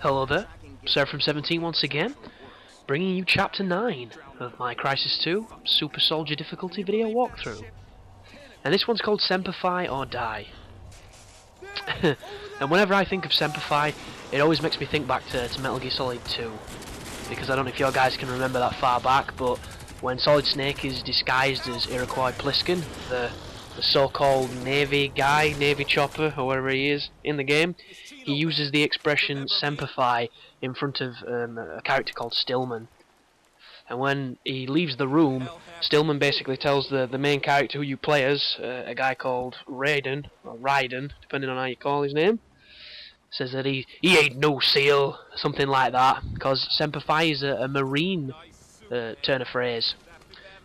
Hello there, Semperfi once again, bringing you Chapter 9 of my Crysis 2 Super Soldier difficulty video walkthrough. And this one's called Semperfi or Die. And whenever I think of Semperfi, it always makes me think back to Metal Gear Solid 2. Because I don't know if you guys can remember that far back, but when Solid Snake is disguised as Iroquois Pliskin, the so-called Navy guy, Navy chopper, or whatever he is in the game, he uses the expression Semperfi in front of a character called Stillman. And when he leaves the room, Stillman basically tells the main character who you play as, a guy called Raiden, or Raiden, depending on how you call his name, says that he ain't no seal, something like that, because Semperfi is a marine turn of phrase,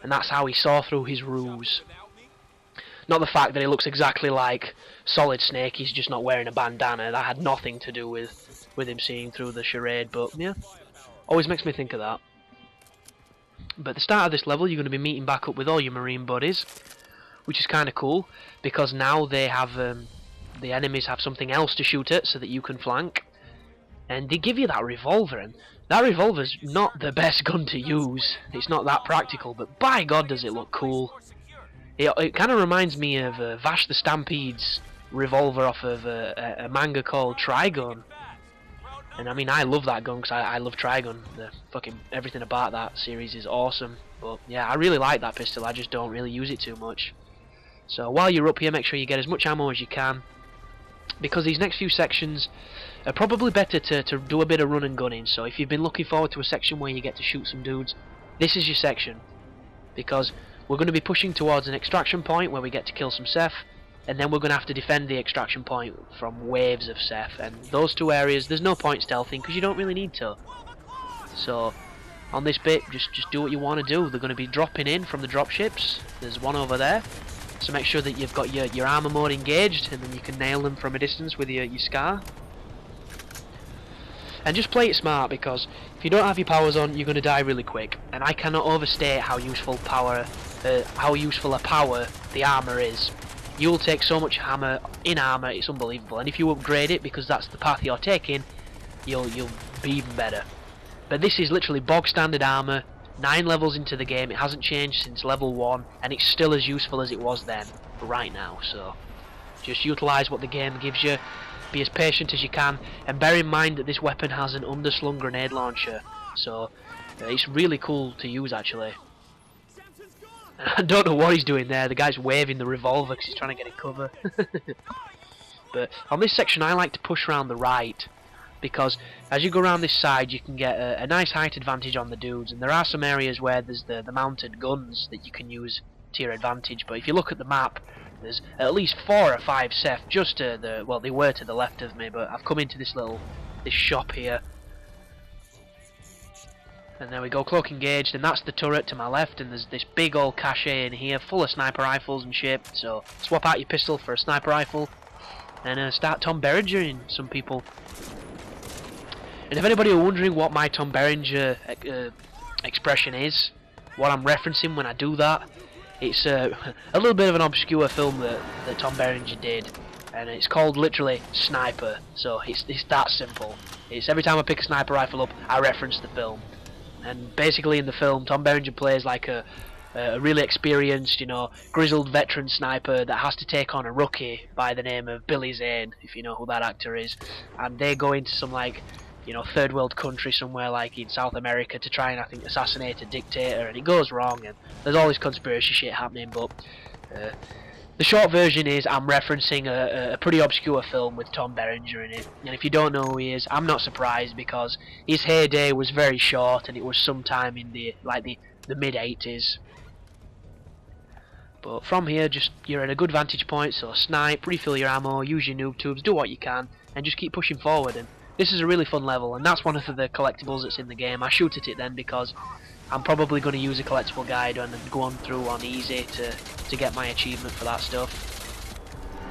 and that's how he saw through his ruse. Not the fact that he looks exactly like Solid Snake, he's just not wearing a bandana. That had nothing to do with him seeing through the charade, but yeah, always makes me think of that. But at the start of this level, you're going to be meeting back up with all your marine buddies, which is kind of cool, because now they have the enemies have something else to shoot at so that you can flank, and they give you that revolver, and that revolver's not the best gun to use. It's not that practical, but by God does it look cool. It kind of reminds me of Vash the Stampede's revolver off of a manga called Trigun. And I mean, I love that gun because I love Trigun. Fucking everything about that series is awesome. But yeah, I really like that pistol, I just don't really use it too much. So while you're up here, make sure you get as much ammo as you can, because these next few sections are probably better to do a bit of run and gunning. So if you've been looking forward to a section where you get to shoot some dudes, this is your section. Because we're going to be pushing towards an extraction point where we get to kill some Ceph, and then we're going to have to defend the extraction point from waves of Ceph, and those two areas there's no point stealthing because you don't really need to. So on this bit, just do what you want to do. They're going to be dropping in from the dropships. There's one over there, so make sure that you've got your armor mode engaged, and then you can nail them from a distance with your Scar. And just play it smart, because if you don't have your powers on, you're going to die really quick. And I cannot overstate how useful a power the armor is. You'll take so much hammer in armor, it's unbelievable. And if you upgrade it, because that's the path you're taking, you'll be even better. But this is literally bog standard armor, 9 levels into the game. It hasn't changed since level 1, and it's still as useful as it was then, right now. So just utilise what the game gives you. Be as patient as you can, and bear in mind that this weapon has an underslung grenade launcher, so it's really cool to use actually. I don't know what he's doing there. The guy's waving the revolver because he's trying to get it cover. But on this section I like to push around the right, because as you go around this side you can get a nice height advantage on the dudes, and there are some areas where there's the mounted guns that you can use to your advantage. But if you look at the map, there's at least 4 or 5 Ceph just to the, well, they were to the left of me, but I've come into this shop here. And there we go, cloak engaged, and that's the turret to my left, and there's this big old cache in here full of sniper rifles and shit. So swap out your pistol for a sniper rifle and start Tom Berenger-ing some people. And if anybody are wondering what my Tom Berenger expression is, what I'm referencing when I do that, it's a little bit of an obscure film that Tom Berenger did, and it's called literally Sniper. So it's that simple. It's every time I pick a sniper rifle up, I reference the film. And basically in the film, Tom Berenger plays like a really experienced, grizzled veteran sniper that has to take on a rookie by the name of Billy Zane, if you know who that actor is. And they go into some third world country somewhere like in South America to try and, I think, assassinate a dictator, and it goes wrong, and there's all this conspiracy shit happening. But the short version is I'm referencing a pretty obscure film with Tom Berenger in it, and if you don't know who he is, I'm not surprised, because his heyday was very short, and it was sometime in the mid-80s. But from here, you're at a good vantage point, so snipe, refill your ammo, use your noob tubes, do what you can, and just keep pushing forward. And this is a really fun level, and that's one of the collectibles that's in the game. I shoot at it then because I'm probably going to use a collectible guide and then go on through on easy to get my achievement for that stuff.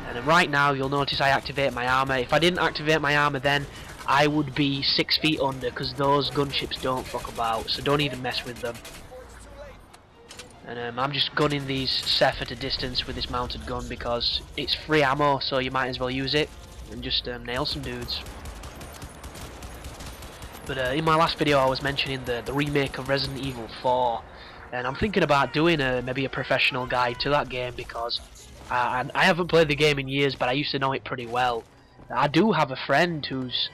And then right now you'll notice I activate my armor. If I didn't activate my armor then, I would be 6 feet under, because those gunships don't fuck about, so don't even mess with them. And I'm just gunning these Ceph at a distance with this mounted gun because it's free ammo, so you might as well use it and just nail some dudes. But in my last video I was mentioning the remake of Resident Evil 4, and I'm thinking about doing maybe a professional guide to that game, because I haven't played the game in years, but I used to know it pretty well. I do have a friend who's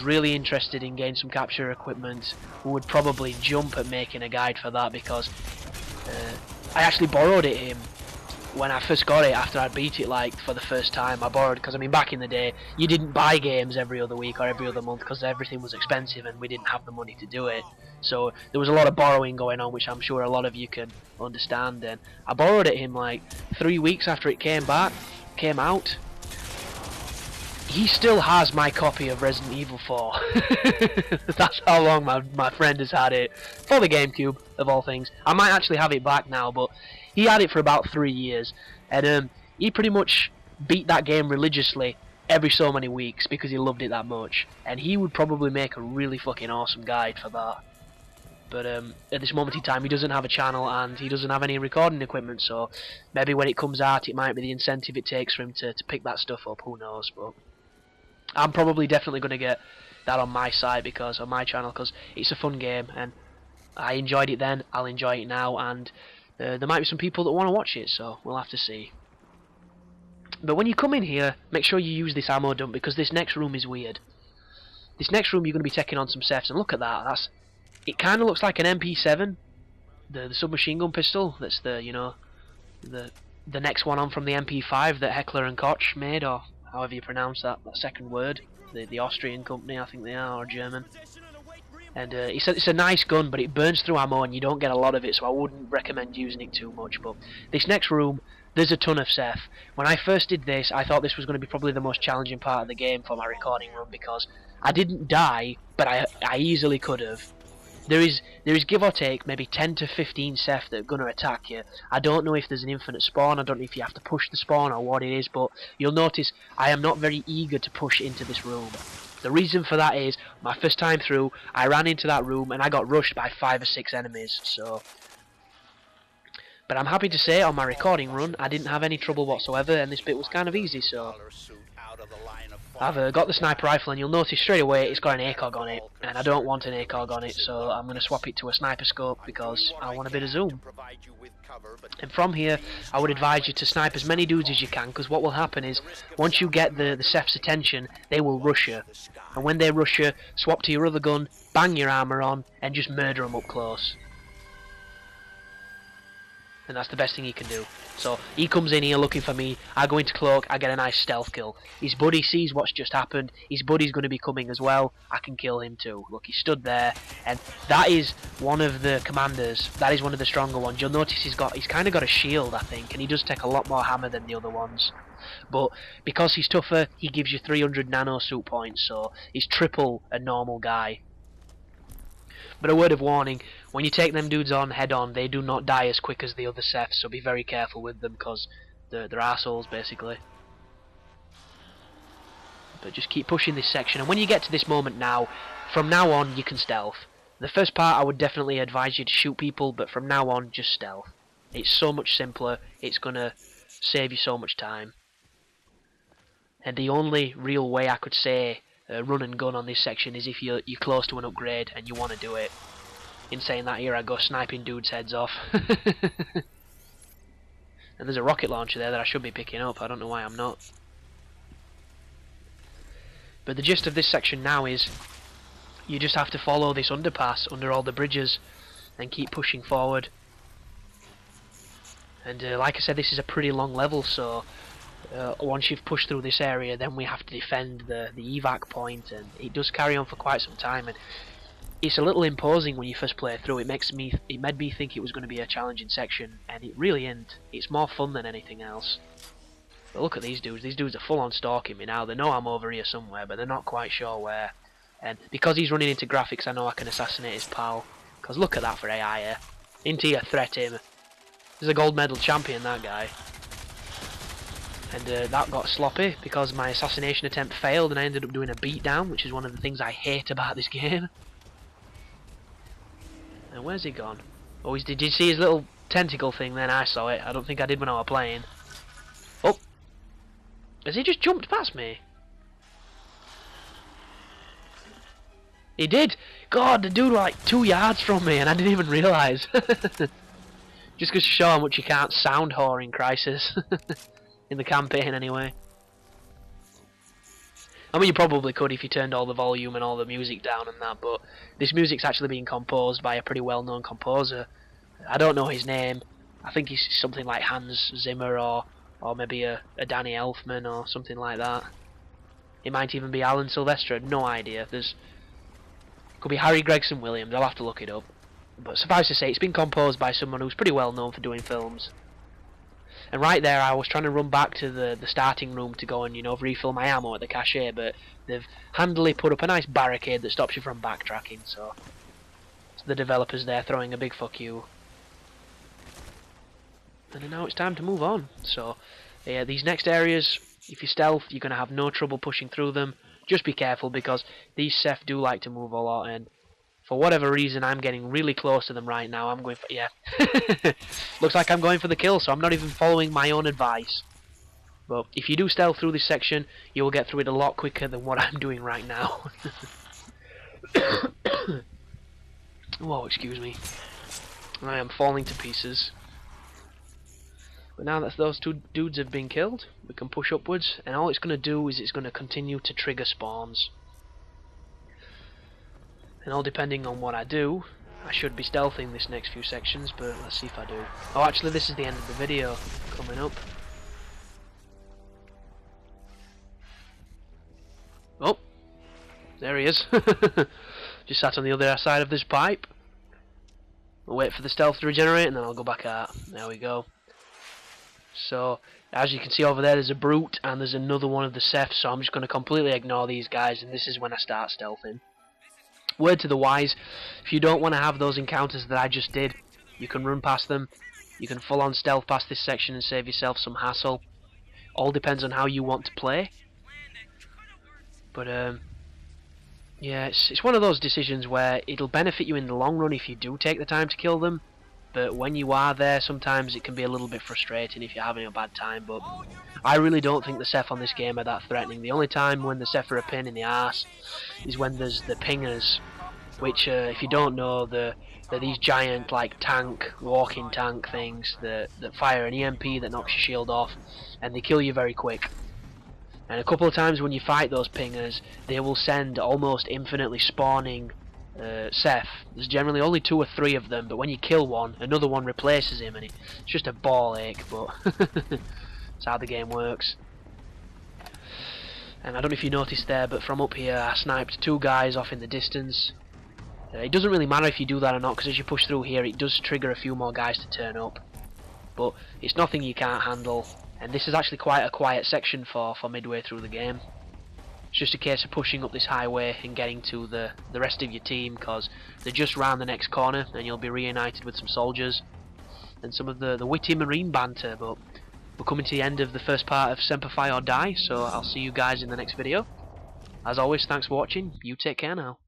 really interested in getting some capture equipment, who would probably jump at making a guide for that, because I actually borrowed it him when I first got it after I beat it like for the first time. I borrowed, because I mean back in the day you didn't buy games every other week or every other month because everything was expensive and we didn't have the money to do it. So there was a lot of borrowing going on, which I'm sure a lot of you can understand. And I borrowed it him like 3 weeks after it came out. He still has my copy of Resident Evil 4. That's how long my friend has had it. For the GameCube, of all things. I might actually have it back now, but he had it for about 3 years. And he pretty much beat that game religiously every so many weeks because he loved it that much. And he would probably make a really fucking awesome guide for that. But at this moment in time, he doesn't have a channel and he doesn't have any recording equipment, so maybe when it comes out, it might be the incentive it takes for him to pick that stuff up, who knows. But I'm probably definitely going to get that on my site, because on my channel, because it's a fun game and I enjoyed it then, I'll enjoy it now, and there might be some people that want to watch it, so we'll have to see. But when you come in here, make sure you use this ammo dump, because this next room is weird. This next room you're going to be taking on some sefs, and look at that. It kind of looks like an MP7, the submachine gun pistol. That's the next one on from the MP5 that Heckler and Koch made, or however you pronounce that second word. The Austrian company, I think they are, or German. And it's a nice gun, but it burns through ammo and you don't get a lot of it, so I wouldn't recommend using it too much. But this next room, there's a ton of Seth. When I first did this, I thought this was going to be probably the most challenging part of the game for my recording run, because I didn't die, but I easily could have. There is give or take maybe 10 to 15 Seth that are going to attack you. I don't know if there's an infinite spawn, I don't know if you have to push the spawn or what it is, but you'll notice I am not very eager to push into this room. The reason for that is, my first time through, I ran into that room and I got rushed by 5 or 6 enemies, so... But I'm happy to say, on my recording run, I didn't have any trouble whatsoever, and this bit was kind of easy, so... I've got the sniper rifle, and you'll notice straight away it's got an ACOG on it, and I don't want an ACOG on it, so I'm going to swap it to a sniper scope because I want a bit of zoom. And from here, I would advise you to snipe as many dudes as you can, because what will happen is, once you get the Ceph's attention, they will rush you. And when they rush you, swap to your other gun, bang your armour on, and just murder them up close. And that's the best thing he can do. So he comes in here looking for me, I go into cloak, I get a nice stealth kill. His buddy sees what's just happened, his buddy's going to be coming as well, I can kill him too. Look, he stood there, and that is one of the commanders, that is one of the stronger ones. You'll notice he's kind of got a shield, I think, and he does take a lot more hammer than the other ones. But because he's tougher, he gives you 300 nanosuit points, so he's triple a normal guy. But a word of warning, when you take them dudes on head on, they do not die as quick as the other Seths, so be very careful with them, because they're assholes basically. But just keep pushing this section, and when you get to this moment now, from now on you can stealth. The first part I would definitely advise you to shoot people, but from now on just stealth. It's so much simpler, it's gonna save you so much time. And the only real way I could say run and gun on this section is if you're close to an upgrade and you want to do it. In saying that, here I go sniping dudes' heads off. And there's a rocket launcher there that I should be picking up, I don't know why I'm not. But the gist of this section now is, you just have to follow this underpass under all the bridges and keep pushing forward. And like I said, this is a pretty long level, so once you've pushed through this area, then we have to defend the evac point, and it does carry on for quite some time, and it's a little imposing when you first play through. It made me think it was going to be a challenging section, and it really isn't. It's more fun than anything else. But look at these dudes are full on stalking me now. They know I'm over here somewhere, but they're not quite sure where. And because he's running into graphics, I know I can assassinate his pal, because look at that for AI here. Into your threat him. He's a gold medal champion, that guy. And that got sloppy because my assassination attempt failed and I ended up doing a beatdown, which is one of the things I hate about this game. And where's he gone? Oh, did you see his little tentacle thing then? I saw it. I don't think I did when I was playing. Oh! Has he just jumped past me? He did! God, the dude was like 2 yards from me and I didn't even realise. Just goes to show how much you can't sound whore in Crysis. In the campaign anyway. I mean, you probably could if you turned all the volume and all the music down and that, but this music's actually being composed by a pretty well-known composer. I don't know his name. I think he's something like Hans Zimmer or maybe a Danny Elfman or something like that. It might even be Alan Silvestre, no idea. Could be Harry Gregson Williams, I'll have to look it up. But suffice to say, it's been composed by someone who's pretty well known for doing films. And right there, I was trying to run back to the starting room to go and, you know, refill my ammo at the cache, but they've handily put up a nice barricade that stops you from backtracking, so the developers there throwing a big fuck you. And now it's time to move on. So, yeah, these next areas, if you stealth, you're going to have no trouble pushing through them. Just be careful, because these Ceph do like to move a lot, and for whatever reason, I'm getting really close to them right now. I'm going for... yeah. Looks like I'm going for the kill, so I'm not even following my own advice. But if you do stealth through this section, you will get through it a lot quicker than what I'm doing right now. Whoa, excuse me. I am falling to pieces. But now that those 2 dudes have been killed, we can push upwards, and all it's going to do is it's going to continue to trigger spawns. And all depending on what I do, I should be stealthing this next few sections, but let's see if I do. Oh, actually, this is the end of the video coming up. Oh, there he is. Just sat on the other side of this pipe. I'll wait for the stealth to regenerate, and then I'll go back out. There we go. So, as you can see over there, there's a brute, and there's another one of the Cephs, so I'm just going to completely ignore these guys, and this is when I start stealthing. Word to the wise, if you don't want to have those encounters that I just did, you can run past them. You can full on stealth past this section and save yourself some hassle. All depends on how you want to play. But yeah, it's one of those decisions where it'll benefit you in the long run if you do take the time to kill them. But when you are there, sometimes it can be a little bit frustrating if you're having a bad time. But I really don't think the Ceph on this game are that threatening. The only time when the Ceph are a pain in the arse is when there's the pingers, which, if you don't know, they're these giant, like, walking tank things that fire an EMP that knocks your shield off, and they kill you very quick. And a couple of times when you fight those pingers, they will send almost infinitely spawning Ceph. There's generally only 2 or 3 of them, but when you kill one, another one replaces him, and it's just a ball ache, but that's how the game works. And I don't know if you noticed there, but from up here I sniped 2 guys off in the distance. It doesn't really matter if you do that or not, because as you push through here it does trigger a few more guys to turn up, but it's nothing you can't handle, and this is actually quite a quiet section for midway through the game. It's just a case of pushing up this highway and getting to the rest of your team, because they're just round the next corner and you'll be reunited with some soldiers and some of the witty marine banter. But we're coming to the end of the first part of Semperfi or Die, so I'll see you guys in the next video. As always, thanks for watching. You take care now.